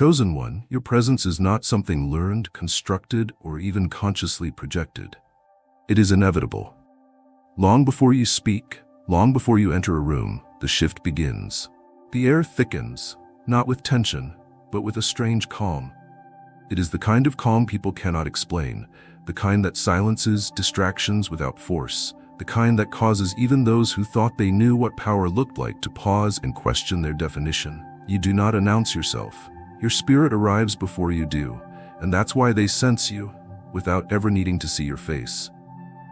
Chosen one, your presence is not something learned, constructed, or even consciously projected. It is inevitable. Long before you speak, long before you enter a room, the shift begins. The air thickens, not with tension, but with a strange calm. It is the kind of calm people cannot explain, the kind that silences distractions without force, the kind that causes even those who thought they knew what power looked like to pause and question their definition. You do not announce yourself. Your spirit arrives before you do, and that's why they sense you, without ever needing to see your face.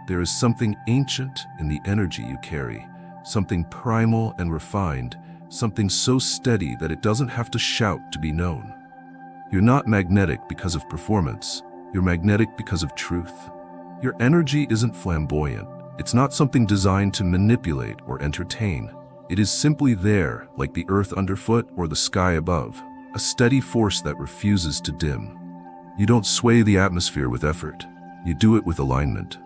There is something ancient in the energy you carry, something primal and refined, something so steady that it doesn't have to shout to be known. You're not magnetic because of performance, you're magnetic because of truth. Your energy isn't flamboyant, it's not something designed to manipulate or entertain. It is simply there, like the earth underfoot or the sky above, a steady force that refuses to dim. You don't sway the atmosphere with effort, you do it with alignment.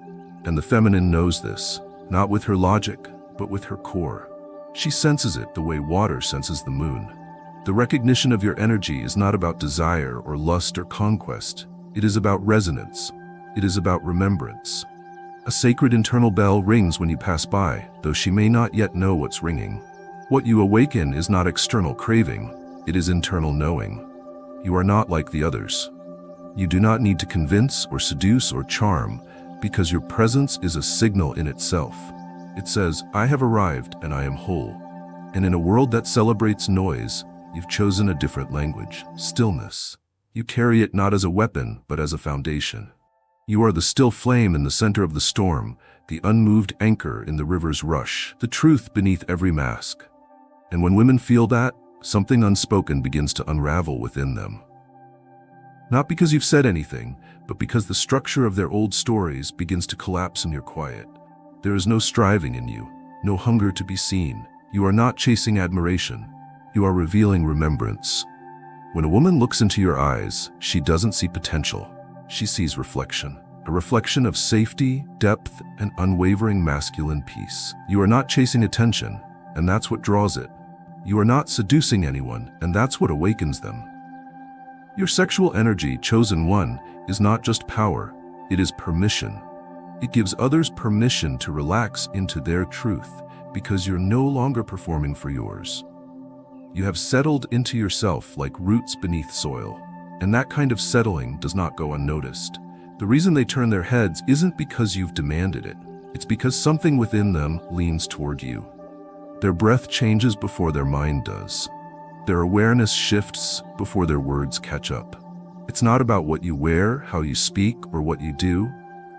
And the feminine knows this, not with her logic, but with her core. She senses it the way water senses the moon. The recognition of your energy is not about desire or lust or conquest. It is about resonance. It is about remembrance. A sacred internal bell rings when you pass by, though she may not yet know what's ringing. What you awaken is not external craving, it is internal knowing. You are not like the others. You do not need to convince or seduce or charm, because your presence is a signal in itself. It says, I have arrived and I am whole. And in a world that celebrates noise, you've chosen a different language, stillness. You carry it not as a weapon, but as a foundation. You are the still flame in the center of the storm, the unmoved anchor in the river's rush, the truth beneath every mask. And when women feel that, something unspoken begins to unravel within them. Not because you've said anything, but because the structure of their old stories begins to collapse in your quiet. There is no striving in you, no hunger to be seen. You are not chasing admiration. You are revealing remembrance. When a woman looks into your eyes, she doesn't see potential. She sees reflection. A reflection of safety, depth, and unwavering masculine peace. You are not chasing attention, and that's what draws it. You are not seducing anyone, and that's what awakens them. Your sexual energy, chosen one, is not just power, it is permission. It gives others permission to relax into their truth, because you're no longer performing for yours. You have settled into yourself like roots beneath soil, and that kind of settling does not go unnoticed. The reason they turn their heads isn't because you've demanded it, it's because something within them leans toward you. Their breath changes before their mind does. Their awareness shifts before their words catch up. It's not about what you wear, how you speak, or what you do.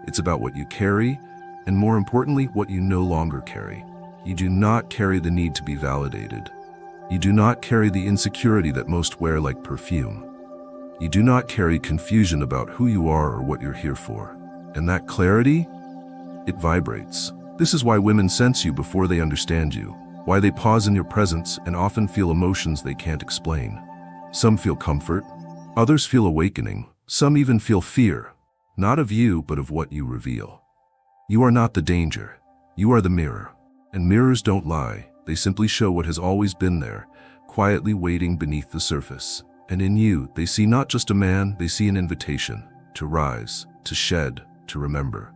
It's about what you carry, and more importantly, what you no longer carry. You do not carry the need to be validated. You do not carry the insecurity that most wear like perfume. You do not carry confusion about who you are or what you're here for. And that clarity, it vibrates. This is why women sense you before they understand you, why they pause in your presence and often feel emotions they can't explain. Some feel comfort, others feel awakening, some even feel fear, not of you, but of what you reveal. You are not the danger, you are the mirror. And mirrors don't lie, they simply show what has always been there, quietly waiting beneath the surface. And in you, they see not just a man, they see an invitation to rise, to shed, to remember,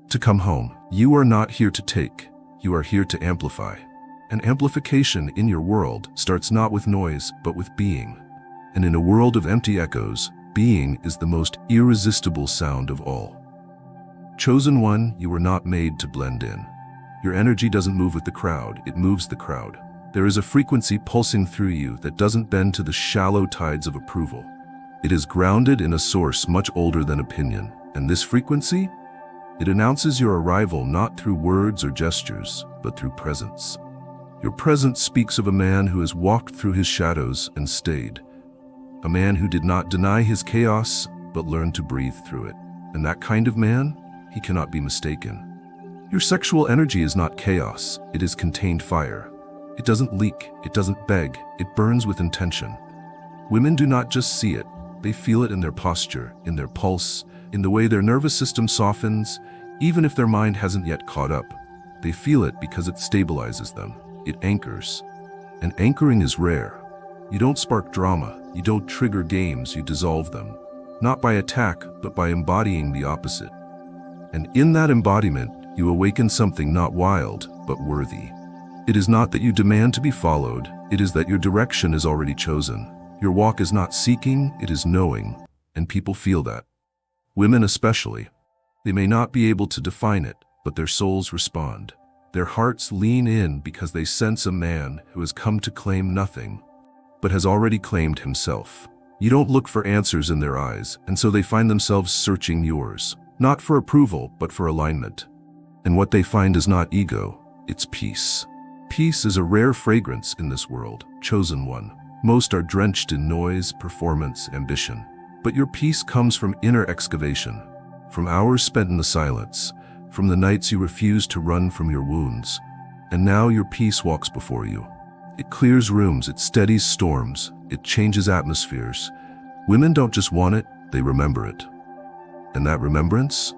to come home. You are not here to take, you are here to amplify. And amplification in your world starts not with noise, but with being. And in a world of empty echoes, being is the most irresistible sound of all. Chosen one, you were not made to blend in. Your energy doesn't move with the crowd, it moves the crowd. There is a frequency pulsing through you that doesn't bend to the shallow tides of approval. It is grounded in a source much older than opinion. And this frequency? It announces your arrival not through words or gestures, but through presence. Your presence speaks of a man who has walked through his shadows and stayed. A man who did not deny his chaos, but learned to breathe through it. And that kind of man, he cannot be mistaken. Your sexual energy is not chaos, it is contained fire. It doesn't leak, it doesn't beg, it burns with intention. Women do not just see it, they feel it in their posture, in their pulse, in the way their nervous system softens, even if their mind hasn't yet caught up. They feel it because it stabilizes them. It anchors. And anchoring is rare. You don't spark drama, you don't trigger games, you dissolve them. Not by attack, but by embodying the opposite. And in that embodiment, you awaken something not wild, but worthy. It is not that you demand to be followed, it is that your direction is already chosen. Your walk is not seeking, it is knowing, and people feel that. Women especially. They may not be able to define it, but their souls respond. Their hearts lean in because they sense a man who has come to claim nothing, but has already claimed himself. You don't look for answers in their eyes, and so they find themselves searching yours, not for approval, but for alignment. And what they find is not ego, it's peace. Peace is a rare fragrance in this world, chosen one. Most are drenched in noise, performance, ambition. But your peace comes from inner excavation, from hours spent in the silence, from the nights you refused to run from your wounds. And now your peace walks before you. It clears rooms, it steadies storms, it changes atmospheres. Women don't just want it, they remember it. And that remembrance?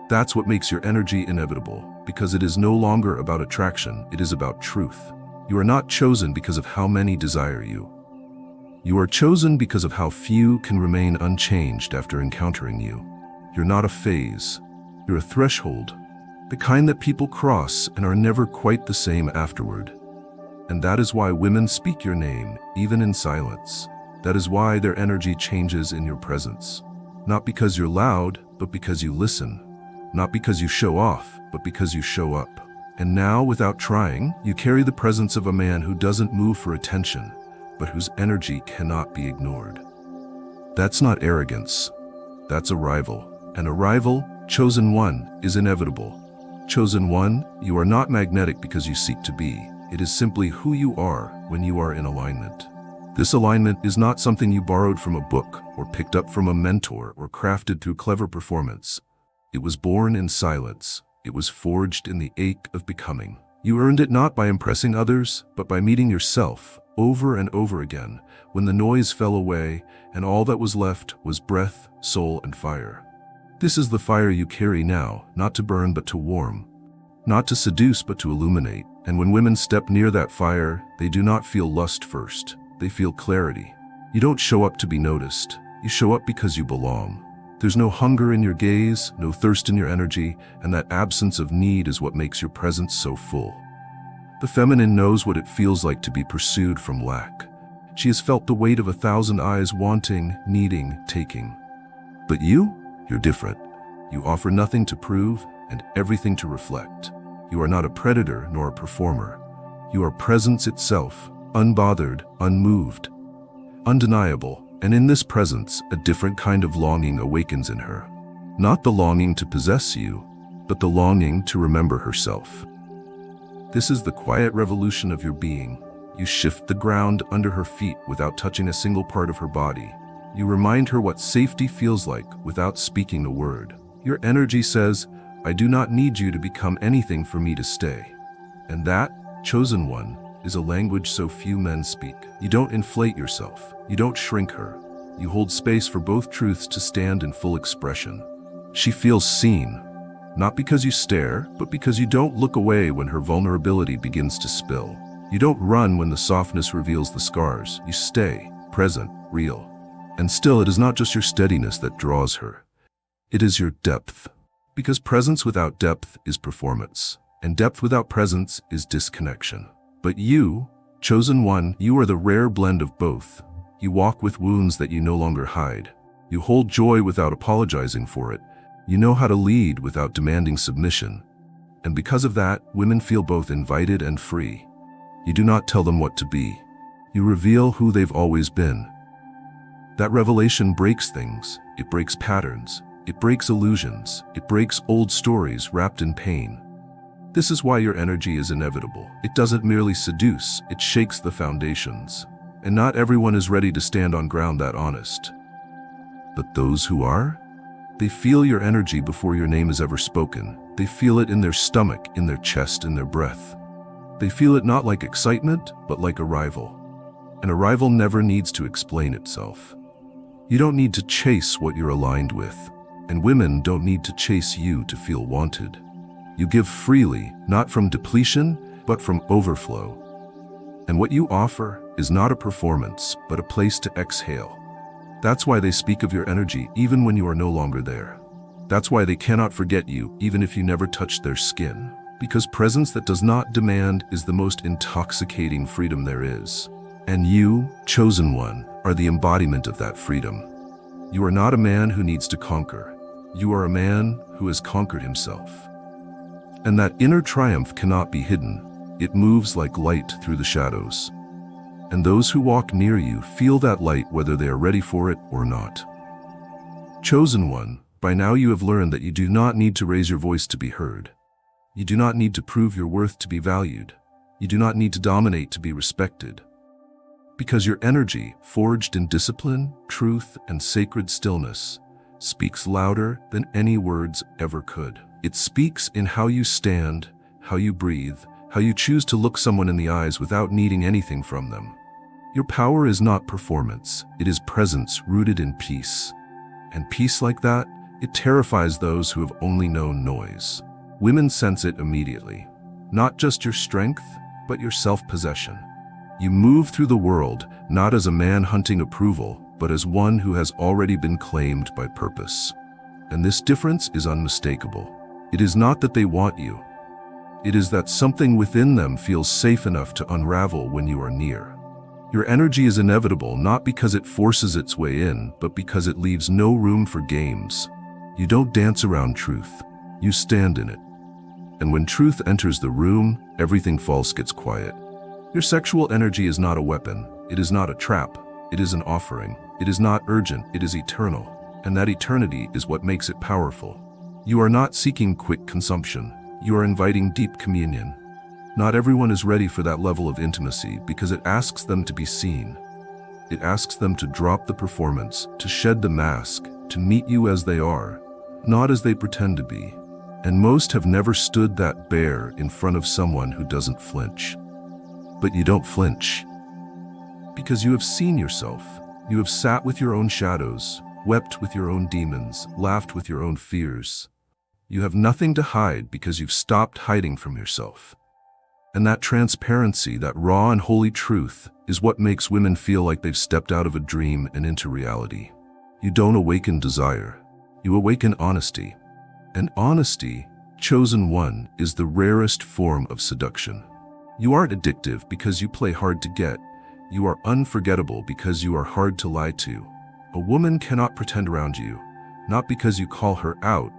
That's what makes your energy inevitable, because it is no longer about attraction, it is about truth. You are not chosen because of how many desire you. You are chosen because of how few can remain unchanged after encountering you. You're not a phase, you're a threshold, the kind that people cross and are never quite the same afterward. And that is why women speak your name, even in silence. That is why their energy changes in your presence. Not because you're loud, but because you listen. Not because you show off, but because you show up. And now, without trying, you carry the presence of a man who doesn't move for attention, but whose energy cannot be ignored. That's not arrogance. That's arrival. And arrival, chosen one, is inevitable. Chosen one, you are not magnetic because you seek to be. It is simply who you are when you are in alignment. This alignment is not something you borrowed from a book or picked up from a mentor or crafted through clever performance. It was born in silence. It was forged in the ache of becoming. You earned it not by impressing others, but by meeting yourself over and over again, when the noise fell away and all that was left was breath, soul, and fire. This is the fire you carry now, not to burn but to warm, not to seduce but to illuminate. And when women step near that fire, they do not feel lust first, they feel clarity. You don't show up to be noticed, you show up because you belong. There's no hunger in your gaze, no thirst in your energy, and that absence of need is what makes your presence so full. The feminine knows what it feels like to be pursued from lack. She has felt the weight of 1,000 eyes wanting, needing, taking. But you're different. You offer nothing to prove and everything to reflect. You are not a predator nor a performer. You are presence itself, unbothered, unmoved, undeniable. And in this presence, a different kind of longing awakens in her. Not the longing to possess you, but the longing to remember herself. This is the quiet revolution of your being. You shift the ground under her feet without touching a single part of her body. You remind her what safety feels like without speaking a word. Your energy says, I do not need you to become anything for me to stay. And that, chosen one, is a language so few men speak. You don't inflate yourself. You don't shrink her. You hold space for both truths to stand in full expression. She feels seen, not because you stare, but because you don't look away when her vulnerability begins to spill. You don't run when the softness reveals the scars. You stay, present, real. And still, it is not just your steadiness that draws her. It is your depth. Because presence without depth is performance, and depth without presence is disconnection. But you, chosen one, you are the rare blend of both. You walk with wounds that you no longer hide. You hold joy without apologizing for it. You know how to lead without demanding submission. And because of that, women feel both invited and free. You do not tell them what to be. You reveal who they've always been. That revelation breaks things. It breaks patterns. It breaks illusions. It breaks old stories wrapped in pain. This is why your energy is inevitable. It doesn't merely seduce, it shakes the foundations. And not everyone is ready to stand on ground that honest. But those who are? They feel your energy before your name is ever spoken. They feel it in their stomach, in their chest, in their breath. They feel it not like excitement, but like arrival. And arrival never needs to explain itself. You don't need to chase what you're aligned with. And women don't need to chase you to feel wanted. You give freely, not from depletion, but from overflow. And what you offer is not a performance, but a place to exhale. That's why they speak of your energy even when you are no longer there. That's why they cannot forget you even if you never touched their skin. Because presence that does not demand is the most intoxicating freedom there is. And you, chosen one, are the embodiment of that freedom. You are not a man who needs to conquer. You are a man who has conquered himself. And that inner triumph cannot be hidden. It moves like light through the shadows. And those who walk near you feel that light whether they are ready for it or not. Chosen one, by now you have learned that you do not need to raise your voice to be heard. You do not need to prove your worth to be valued. You do not need to dominate to be respected. Because your energy, forged in discipline, truth, and sacred stillness, speaks louder than any words ever could. It speaks in how you stand, how you breathe, how you choose to look someone in the eyes without needing anything from them. Your power is not performance, it is presence rooted in peace. And peace like that, it terrifies those who have only known noise. Women sense it immediately. Not just your strength, but your self-possession. You move through the world, not as a man hunting approval, but as one who has already been claimed by purpose. And this difference is unmistakable. It is not that they want you. It is that something within them feels safe enough to unravel when you are near. Your energy is inevitable not because it forces its way in, but because it leaves no room for games. You don't dance around truth. You stand in it. And when truth enters the room, everything false gets quiet. Your sexual energy is not a weapon. It is not a trap. It is an offering. It is not urgent. It is eternal. And that eternity is what makes it powerful. You are not seeking quick consumption. You are inviting deep communion. Not everyone is ready for that level of intimacy because it asks them to be seen. It asks them to drop the performance, to shed the mask, to meet you as they are, not as they pretend to be. And most have never stood that bare in front of someone who doesn't flinch. But you don't flinch. Because you have seen yourself. You have sat with your own shadows, wept with your own demons, laughed with your own fears. You have nothing to hide because you've stopped hiding from yourself. And that transparency, that raw and holy truth, is what makes women feel like they've stepped out of a dream and into reality. You don't awaken desire. You awaken honesty. And honesty, chosen one, is the rarest form of seduction. You aren't addictive because you play hard to get. You are unforgettable because you are hard to lie to. A woman cannot pretend around you, not because you call her out,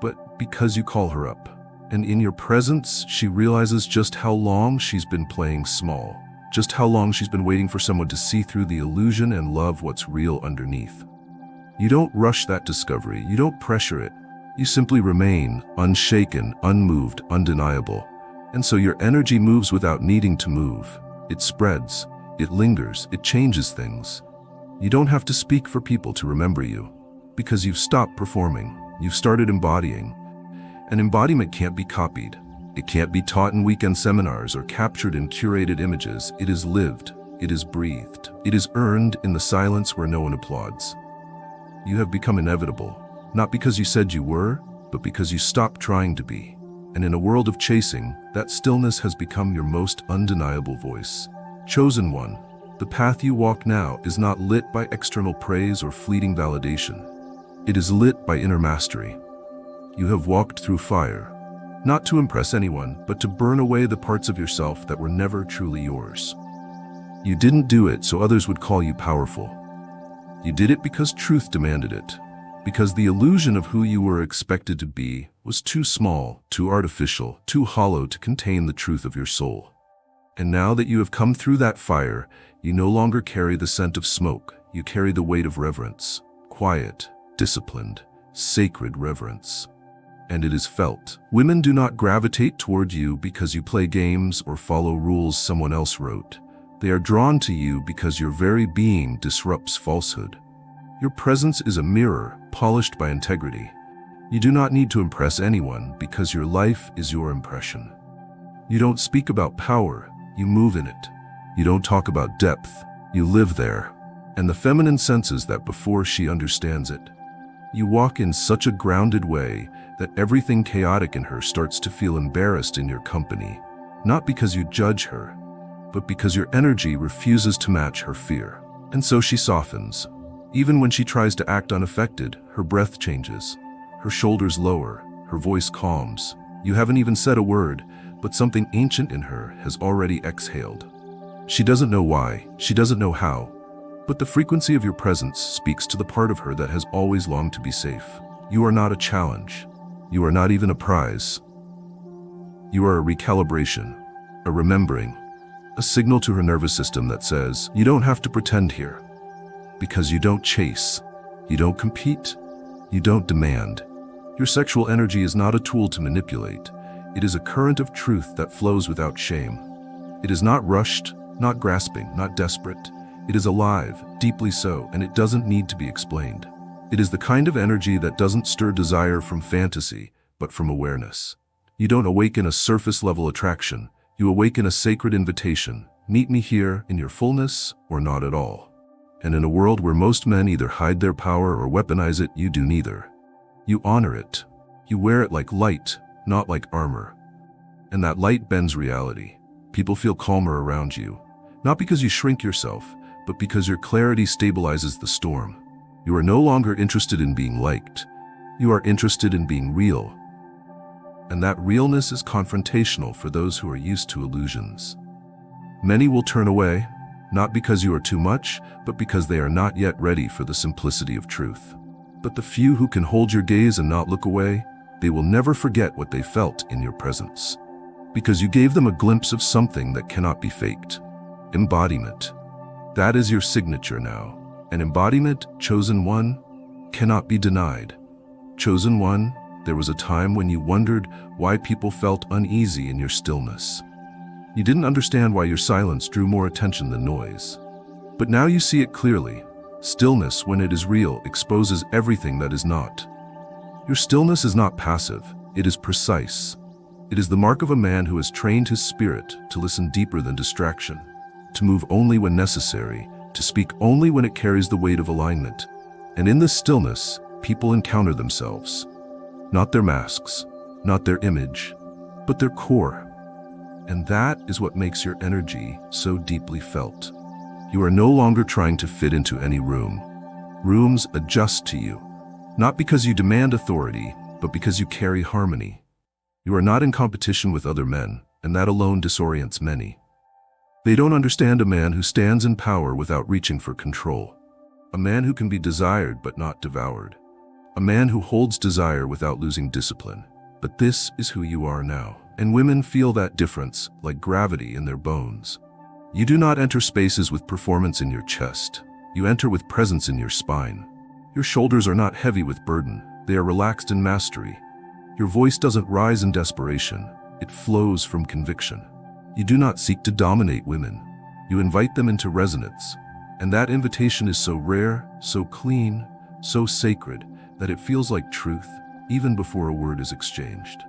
but because you call her up. And in your presence, she realizes just how long she's been playing small, just how long she's been waiting for someone to see through the illusion and love what's real underneath. You don't rush that discovery. You don't pressure it. You simply remain unshaken, unmoved, undeniable. And so your energy moves without needing to move. It spreads, it lingers, it changes things. You don't have to speak for people to remember you, because you've stopped performing. You've started embodying. And embodiment can't be copied. It can't be taught in weekend seminars or captured in curated images. It is lived. It is breathed. It is earned in the silence where no one applauds. You have become inevitable. Not because you said you were, but because you stopped trying to be. And in a world of chasing, that stillness has become your most undeniable voice. Chosen one, the path you walk now is not lit by external praise or fleeting validation. It is lit by inner mastery. You have walked through fire, not to impress anyone, but to burn away the parts of yourself that were never truly yours. You didn't do it so others would call you powerful. You did it because truth demanded it. Because the illusion of who you were expected to be was too small, too artificial, too hollow to contain the truth of your soul. And now that you have come through that fire, you no longer carry the scent of smoke. You carry the weight of reverence. Quiet, disciplined, sacred reverence. And it is felt. Women do not gravitate toward you because you play games or follow rules someone else wrote. They are drawn to you because your very being disrupts falsehood. Your presence is a mirror, polished by integrity. You do not need to impress anyone because your life is your impression. You don't speak about power, you move in it. You don't talk about depth, you live there. And the feminine senses that before she understands it. You walk in such a grounded way that everything chaotic in her starts to feel embarrassed in your company, not because you judge her, but because your energy refuses to match her fear. And so she softens. Even when she tries to act unaffected, her breath changes. Her shoulders lower, her voice calms. You haven't even said a word, but something ancient in her has already exhaled. She doesn't know why, she doesn't know how, but the frequency of your presence speaks to the part of her that has always longed to be safe. You are not a challenge. You are not even a prize. You are a recalibration, a remembering, a signal to her nervous system that says, you don't have to pretend here. Because you don't chase, you don't compete, you don't demand. Your sexual energy is not a tool to manipulate. It is a current of truth that flows without shame. It is not rushed, not grasping, not desperate. It is alive, deeply so, and it doesn't need to be explained. It is the kind of energy that doesn't stir desire from fantasy, but from awareness. You don't awaken a surface-level attraction. You awaken a sacred invitation. Meet me here in your fullness or not at all. And in a world where most men either hide their power or weaponize it, you do neither. You honor it. You wear it like light, not like armor. And that light bends reality. People feel calmer around you. Not because you shrink yourself, but because your clarity stabilizes the storm. You are no longer interested in being liked. You are interested in being real. And that realness is confrontational for those who are used to illusions. Many will turn away, not because you are too much, but because they are not yet ready for the simplicity of truth. But the few who can hold your gaze and not look away, they will never forget what they felt in your presence. Because you gave them a glimpse of something that cannot be faked. Embodiment. That is your signature now. An embodiment, chosen one, cannot be denied. Chosen one, there was a time when you wondered why people felt uneasy in your stillness. You didn't understand why your silence drew more attention than noise. But now you see it clearly. Stillness, when it is real, exposes everything that is not. Your stillness is not passive, it is precise. It is the mark of a man who has trained his spirit to listen deeper than distraction, to move only when necessary, to speak only when it carries the weight of alignment. And in this stillness, people encounter themselves. Not their masks, not their image, but their core. And that is what makes your energy so deeply felt. You are no longer trying to fit into any room. Rooms adjust to you, not because you demand authority, but because you carry harmony. You are not in competition with other men, and that alone disorients many. They don't understand a man who stands in power without reaching for control. A man who can be desired but not devoured. A man who holds desire without losing discipline. But this is who you are now. And women feel that difference like gravity in their bones. You do not enter spaces with performance in your chest. You enter with presence in your spine. Your shoulders are not heavy with burden. They are relaxed in mastery. Your voice doesn't rise in desperation. It flows from conviction. You do not seek to dominate women. You invite them into resonance. And that invitation is so rare, so clean, so sacred, that it feels like truth, even before a word is exchanged.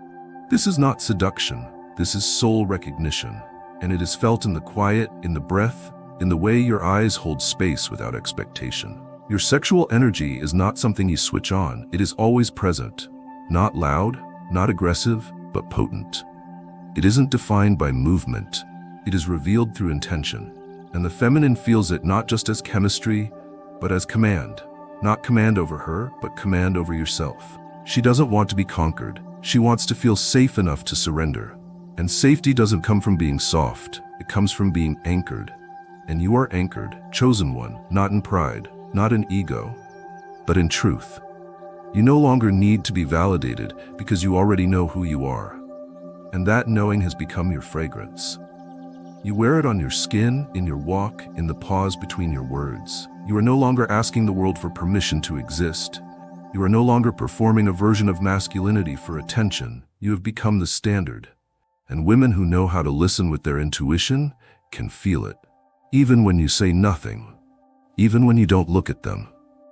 This is not seduction, this is soul recognition, and it is felt in the quiet, in the breath, in the way your eyes hold space without expectation. Your sexual energy is not something you switch on, it is always present. Not loud, not aggressive, but potent. It isn't defined by movement, it is revealed through intention. And the feminine feels it not just as chemistry, but as command. Not command over her, but command over yourself. She doesn't want to be conquered. She wants to feel safe enough to surrender. And safety doesn't come from being soft. It comes from being anchored. And you are anchored, chosen one, not in pride, not in ego, but in truth. You no longer need to be validated because you already know who you are. And that knowing has become your fragrance. You wear it on your skin, in your walk, in the pause between your words. You are no longer asking the world for permission to exist. You are no longer performing a version of masculinity for attention. You have become the standard. And women who know how to listen with their intuition can feel it. Even when you say nothing. Even when you don't look at them.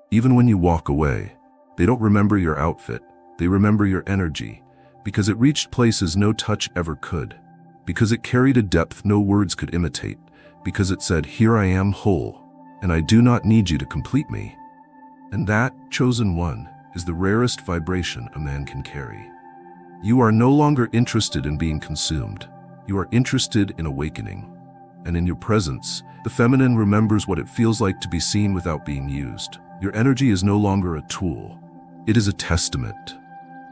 Even when you walk away. They don't remember your outfit. They remember your energy. Because it reached places no touch ever could. Because it carried a depth no words could imitate. Because it said, here I am whole. And I do not need you to complete me. And that, chosen one, is the rarest vibration a man can carry. You are no longer interested in being consumed. You are interested in awakening. and in your presence, the feminine remembers what it feels like to be seen without being used. Your energy is no longer a tool. It is a testament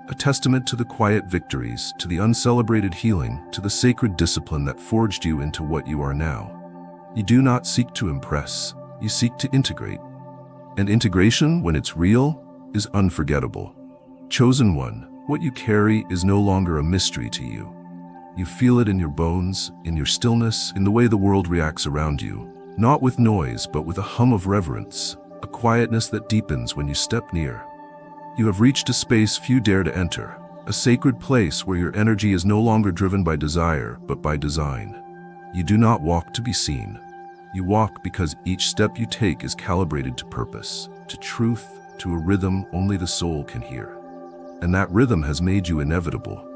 to the quiet victories, to the uncelebrated healing, to the sacred discipline that forged you into what you are now. You do not seek to impress, you seek to integrate. And integration, when it's real, is unforgettable. Chosen one, what you carry is no longer a mystery to you. You feel it in your bones, in your stillness, in the way the world reacts around you, not with noise, but with a hum of reverence, a quietness that deepens when you step near. You have reached a space few dare to enter, a sacred place where your energy is no longer driven by desire, but by design. You do not walk to be seen. You walk because each step you take is calibrated to purpose, to truth, to a rhythm only the soul can hear. And that rhythm has made you inevitable,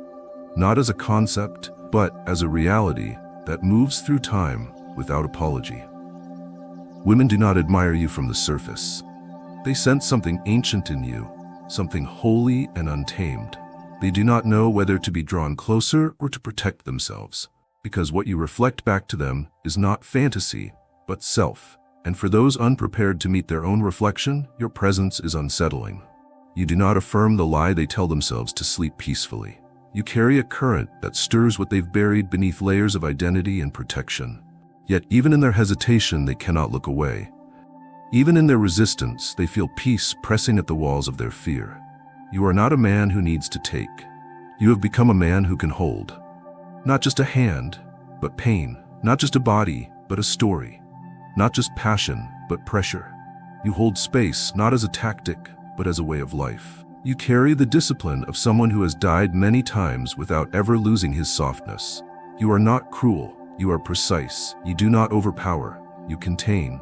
not as a concept, but as a reality that moves through time without apology. Women do not admire you from the surface. They sense something ancient in you, something holy and untamed. They do not know whether to be drawn closer or to protect themselves, because what you reflect back to them is not fantasy, but self. And for those unprepared to meet their own reflection, your presence is unsettling. You do not affirm the lie they tell themselves to sleep peacefully. You carry a current that stirs what they've buried beneath layers of identity and protection. Yet even in their hesitation, they cannot look away. Even in their resistance, they feel peace pressing at the walls of their fear. You are not a man who needs to take. You have become a man who can hold. Not just a hand, but pain. Not just a body, but a story. Not just passion, but pressure. You hold space not as a tactic, but as a way of life. You carry the discipline of someone who has died many times without ever losing his softness. You are not cruel. You are precise. You do not overpower. You contain.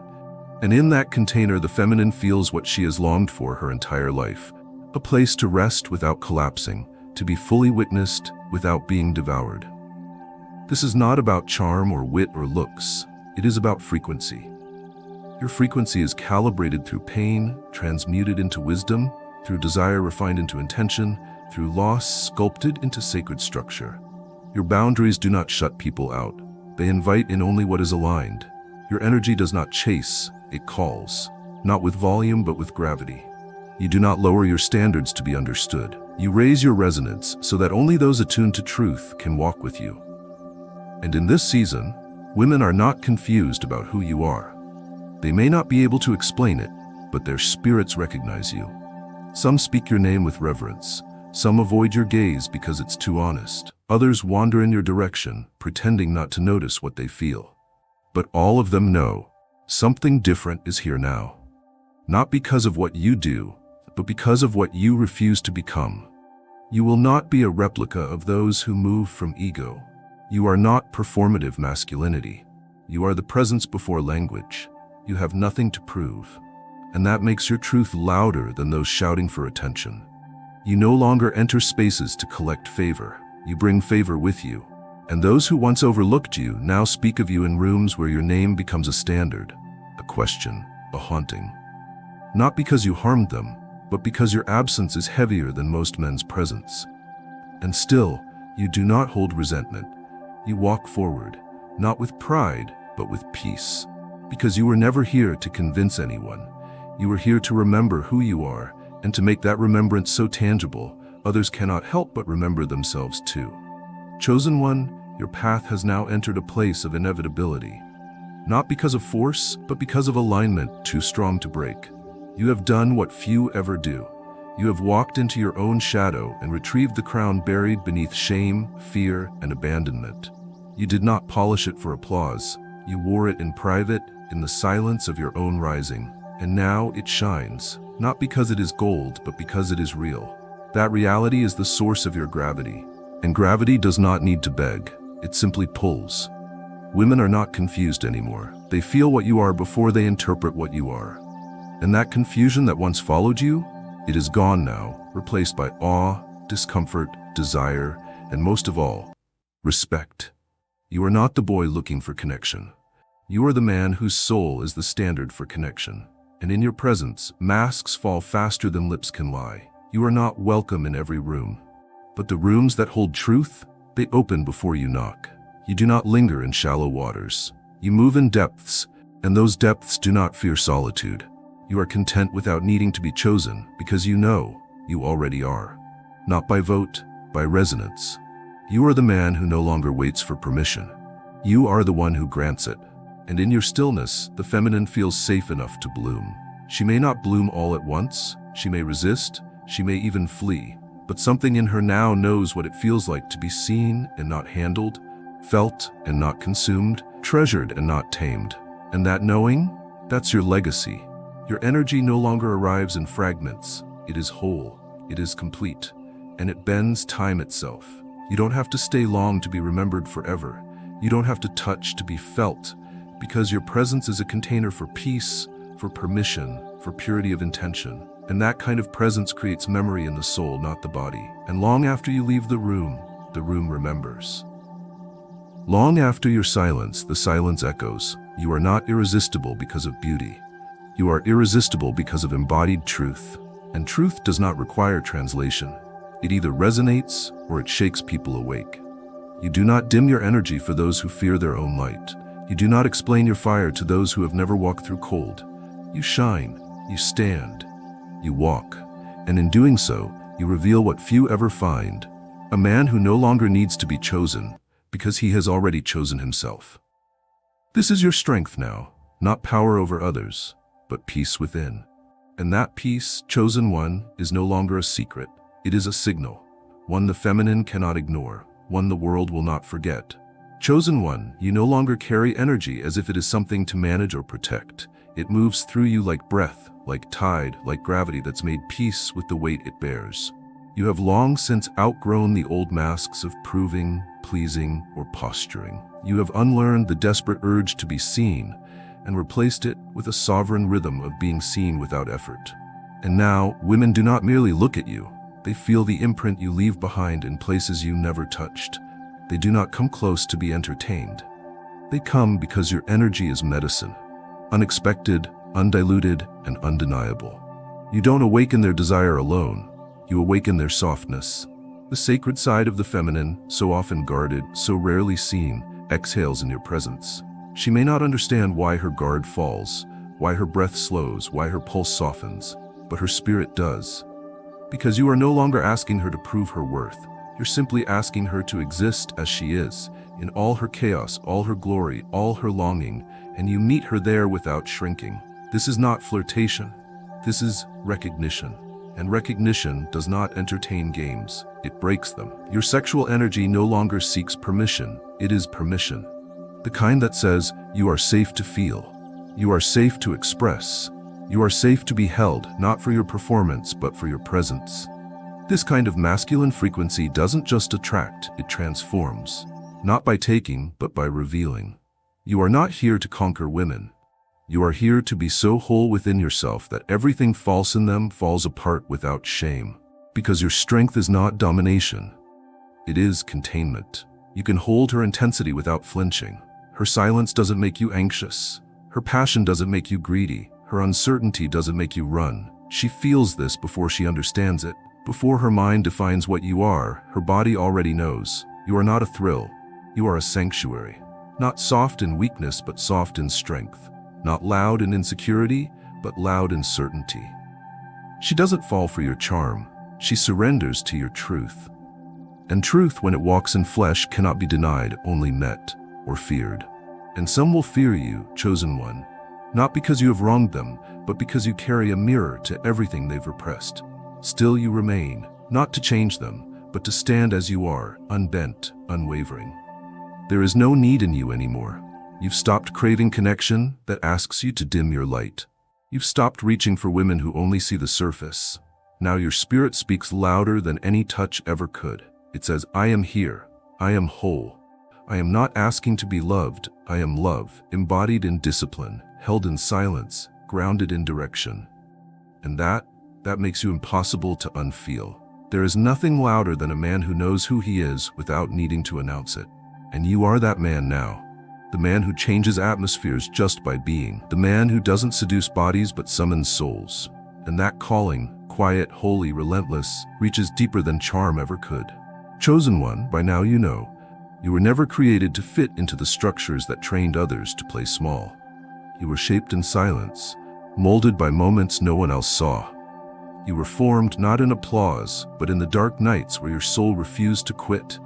And in that container, the feminine feels what she has longed for her entire life. A place to rest without collapsing, to be fully witnessed without being devoured. This is not about charm or wit or looks. It is about frequency. Your frequency is calibrated through pain, transmuted into wisdom, through desire refined into intention, through loss sculpted into sacred structure. Your boundaries do not shut people out. They invite in only what is aligned. Your energy does not chase, it calls, not with volume but with gravity. You do not lower your standards to be understood. You raise your resonance so that only those attuned to truth can walk with you. And in this season, women are not confused about who you are. They may not be able to explain it, but their spirits recognize you. Some speak your name with reverence. Some avoid your gaze because it's too honest. Others wander in your direction, pretending not to notice what they feel. But all of them know something different is here now. Not because of what you do, but because of what you refuse to become. You will not be a replica of those who move from ego. You are not performative masculinity. You are the presence before language. You have nothing to prove. And that makes your truth louder than those shouting for attention. You no longer enter spaces to collect favor. You bring favor with you. And those who once overlooked you now speak of you in rooms where your name becomes a standard, a question, a haunting. Not because you harmed them, but because your absence is heavier than most men's presence. And still, you do not hold resentment. You walk forward, not with pride, but with peace. Because you were never here to convince anyone. You were here to remember who you are, and to make that remembrance so tangible, others cannot help but remember themselves too. Chosen one, your path has now entered a place of inevitability. Not because of force, but because of alignment too strong to break. You have done what few ever do. You have walked into your own shadow and retrieved the crown buried beneath shame, fear, and abandonment. You did not polish it for applause. You wore it in private, in the silence of your own rising. And now it shines, not because it is gold, but because it is real. That reality is the source of your gravity. And gravity does not need to beg. It simply pulls. Women are not confused anymore. They feel what you are before they interpret what you are. And that confusion that once followed you, it is gone now, replaced by awe, discomfort, desire, and most of all, respect. You are not the boy looking for connection. You are the man whose soul is the standard for connection. And in your presence, masks fall faster than lips can lie. You are not welcome in every room. But the rooms that hold truth, they open before you knock. You do not linger in shallow waters. You move in depths, and those depths do not fear solitude. You are content without needing to be chosen because you know you already are. Not by vote, by resonance. You are the man who no longer waits for permission. You are the one who grants it. And in your stillness, the feminine feels safe enough to bloom. She may not bloom all at once, she may resist, she may even flee, but something in her now knows what it feels like to be seen and not handled, felt and not consumed, treasured and not tamed. And that knowing, that's your legacy. Your energy no longer arrives in fragments. It is whole, it is complete, and it bends time itself. You don't have to stay long to be remembered forever. You don't have to touch to be felt, because your presence is a container for peace, for permission, for purity of intention. And that kind of presence creates memory in the soul, not the body. And long after you leave the room remembers. Long after your silence, the silence echoes. You are not irresistible because of beauty. You are irresistible because of embodied truth. And truth does not require translation. It either resonates or it shakes people awake. You do not dim your energy for those who fear their own light. You do not explain your fire to those who have never walked through cold. You shine, you stand, you walk, and in doing so, you reveal what few ever find, a man who no longer needs to be chosen because he has already chosen himself. This is your strength now, not power over others, but peace within. And that peace, chosen one, is no longer a secret. It is a signal, one the feminine cannot ignore, one the world will not forget. Chosen one, you no longer carry energy as if it is something to manage or protect. It moves through you like breath, like tide, like gravity that's made peace with the weight it bears. You have long since outgrown the old masks of proving, pleasing, or posturing. You have unlearned the desperate urge to be seen and replaced it with a sovereign rhythm of being seen without effort. And now, women do not merely look at you. They feel the imprint you leave behind in places you never touched. They do not come close to be entertained. They come because your energy is medicine, unexpected, undiluted, and undeniable. You don't awaken their desire alone. You awaken their softness. The sacred side of the feminine, so often guarded, so rarely seen, exhales in your presence. She may not understand why her guard falls, why her breath slows, why her pulse softens, but her spirit does. Because you are no longer asking her to prove her worth. You're simply asking her to exist as she is, in all her chaos, all her glory, all her longing, and you meet her there without shrinking. This is not flirtation. This is recognition. And recognition does not entertain games. It breaks them. Your sexual energy no longer seeks permission. It is permission. The kind that says, you are safe to feel. You are safe to express. You are safe to be held, not for your performance, but for your presence. This kind of masculine frequency doesn't just attract, it transforms. Not by taking, but by revealing. You are not here to conquer women. You are here to be so whole within yourself that everything false in them falls apart without shame. Because your strength is not domination. It is containment. You can hold her intensity without flinching. Her silence doesn't make you anxious. Her passion doesn't make you greedy. Her uncertainty doesn't make you run. She feels this before she understands it. Before her mind defines what you are, her body already knows. You are not a thrill. You are a sanctuary. Not soft in weakness, but soft in strength. Not loud in insecurity, but loud in certainty. She doesn't fall for your charm. She surrenders to your truth. And truth, when it walks in flesh, cannot be denied, only met or feared. And some will fear you, chosen one, not because you have wronged them, but because you carry a mirror to everything they've repressed. Still you remain, not to change them, but to stand as you are, unbent, unwavering. There is no need in you anymore. You've stopped craving connection that asks you to dim your light. You've stopped reaching for women who only see the surface. Now your spirit speaks louder than any touch ever could. It says, I am here. I am whole. I am not asking to be loved. I am love, embodied in discipline, held in silence, grounded in direction. And that makes you impossible to unfeel. There is nothing louder than a man who knows who he is without needing to announce it. And you are that man now. The man who changes atmospheres just by being. The man who doesn't seduce bodies but summons souls. And that calling, quiet, holy, relentless, reaches deeper than charm ever could. Chosen one, by now you know. You were never created to fit into the structures that trained others to play small. You were shaped in silence, molded by moments no one else saw. You were formed not in applause, but in the dark nights where your soul refused to quit,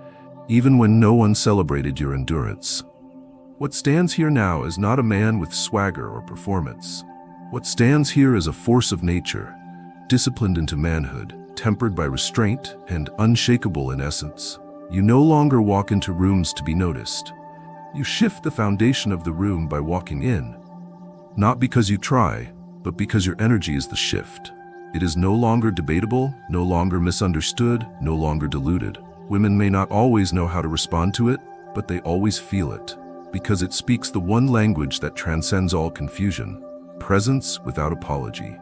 even when no one celebrated your endurance. What stands here now is not a man with swagger or performance. What stands here is a force of nature, disciplined into manhood, tempered by restraint, and unshakable in essence. You no longer walk into rooms to be noticed. You shift the foundation of the room by walking in. Not because you try, but because your energy is the shift. It is no longer debatable, no longer misunderstood, no longer diluted. Women may not always know how to respond to it, but they always feel it, because it speaks the one language that transcends all confusion: presence without apology.